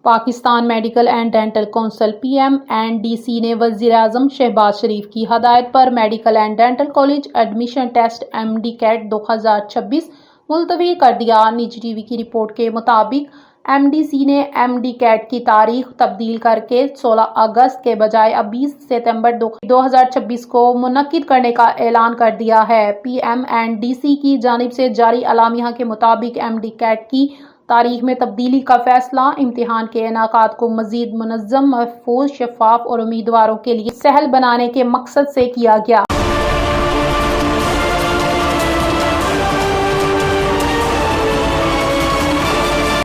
Pakistan medical and dental council PMNDC نے وزیر اعظم شہباز شریف کی ہدایت پر medical and dental college admission test MD-CAT 2026 ملتوی کر دیا۔ نجی ٹی وی کی رپورٹ کے مطابق MDC نے MD-CAT کی تاریخ تبدیل کر کے 16 اگست کے بجائے اب 20 ستمبر 2026 کو منعقد کرنے کا اعلان کر دیا ہے۔ PMNDC کی جانب سے جاری اعلامیہ کے مطابق MD-CAT کی تاریخ میں تبدیلی کا فیصلہ امتحان کے انعقاد کو مزید منظم، محفوظ، شفاف اور امیدواروں کے لیے سہل بنانے کے مقصد سے کیا گیا۔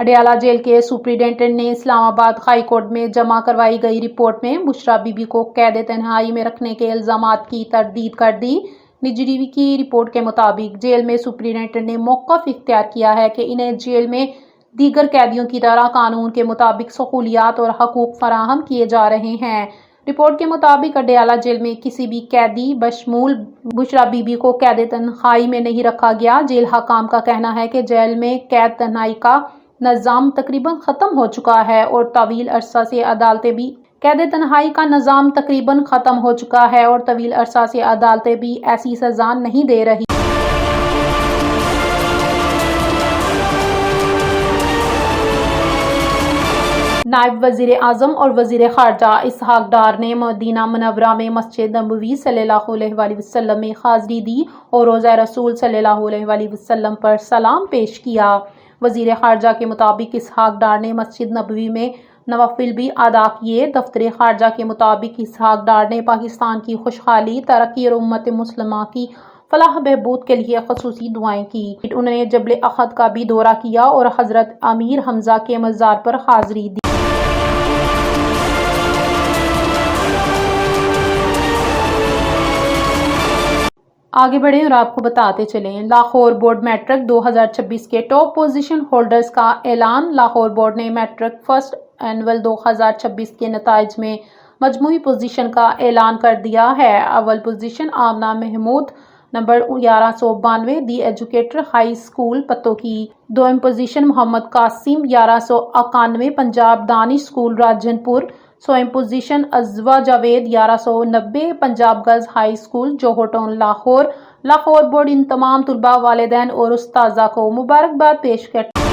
اڈیالہ جیل کے سپرنٹنڈنٹ نے اسلام آباد ہائی کورٹ میں جمع کروائی گئی رپورٹ میں بشریٰ بی بی کو قید تنہائی میں رکھنے کے الزامات کی تردید کر دی۔ نجی ٹی وی کی رپورٹ کے مطابق جیل میں سپرنٹنڈنٹ نے موقف اختیار کیا ہے کہ انہیں جیل میں دیگر قیدیوں کی طرح قانون کے مطابق سہولیات اور حقوق فراہم کیے جا رہے ہیں۔ رپورٹ کے مطابق اڈیالہ جیل میں کسی بھی قیدی بشمول بشریٰ بی بی کو قید تنہائی میں نہیں رکھا گیا۔ جیل حکام کا کہنا ہے کہ جیل میں قید تنہائی کا نظام تقریباً ختم ہو چکا ہے اور طویل عرصہ سے عدالتیں بھی ایسی سزا نہیں دے رہی۔ نائب وزیر اعظم اور وزیر خارجہ اسحاق ڈار نے مدینہ منورہ میں مسجد نبوی صلی اللہ علیہ وآلہ وسلم میں حاضری دی اور روضہ رسول صلی اللہ علیہ وآلہ وسلم پر سلام پیش کیا۔ وزیر خارجہ کے مطابق اسحاق ڈار نے مسجد نبوی میں نوافل بھی ادا کیے۔ دفتر خارجہ کے مطابق اسحاق ڈار نے پاکستان کی خوشحالی، ترقی اور امت مسلمہ کی فلاح بہبود کے لیے خصوصی دعائیں کی۔ انہوں نے جبل احد کا بھی دورہ کیا اور حضرت امیر حمزہ کے مزار پر حاضری دی۔ آگے بڑھیں اور آپ کو بتاتے چلیں، لاہور بورڈ میٹرک 2026 کے ٹاپ پوزیشن ہولڈرز کا اعلان۔ لاہور بورڈ نے میٹرک فرسٹ اینول 2026 کے نتائج میں مجموعی پوزیشن کا اعلان کر دیا ہے۔ اول position Amna Mahmood number 1192 the educator high school Pattoki. دوم position Muhammad Qasim 1191 Punjab Danish school Rajanpur. سوم position Azwa Javed 1190 Punjab girls high school Johar town Lahore. Lahore board ان تمام طلباء، والدین اور اساتذہ کو مبارکباد پیش کرتا ہے۔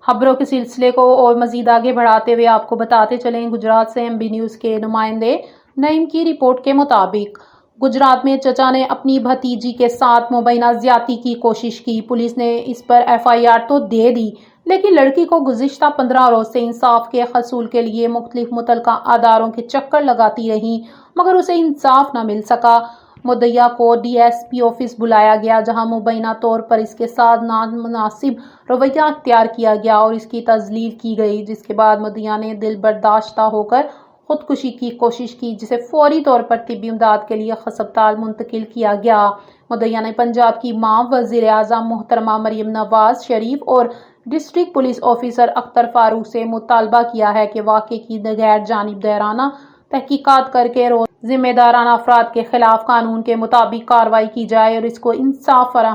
خبروں کے سلسلے کو اور مزید آگے بڑھاتے ہوئے آپ کو بتاتے چلیں، گجرات سے MB نیوز کے نمائندے نعیم کی رپورٹ کے مطابق گجرات میں چچا نے اپنی بھتیجی کے ساتھ مبینہ زیادتی کی کوشش کی۔ پولیس نے اس پر FIR تو دے دی، لیکن لڑکی کو گزشتہ 15 روز سے انصاف کے حصول کے لیے مختلف متعلقہ اداروں کے چکر لگاتی رہی، مگر اسے انصاف نہ مل سکا۔ مدعیہ کو DSP آفس بلایا گیا، جہاں مبینہ طور پر اس کے ساتھ نامناسب رویہ اختیار کیا گیا اور اس کی تذلیل کی گئی، جس کے بعد مدعیہ نے دل برداشتہ ہو کر خودکشی کی کوشش کی، جسے فوری طور پر طبی امداد کے لیے ہسپتال منتقل کیا گیا۔ مدعیہ نے پنجاب کی ماں وزیر اعظم محترمہ مریم نواز شریف اور ڈسٹرکٹ پولیس آفیسر اختر فاروق سے مطالبہ کیا ہے کہ واقعے کی غیر جانبدارانہ تحقیقات کر کے ذمہ دارانہ افراد کے خلاف قانون کے مطابق کارروائی کی جائے اور اس کو انصاف فراہم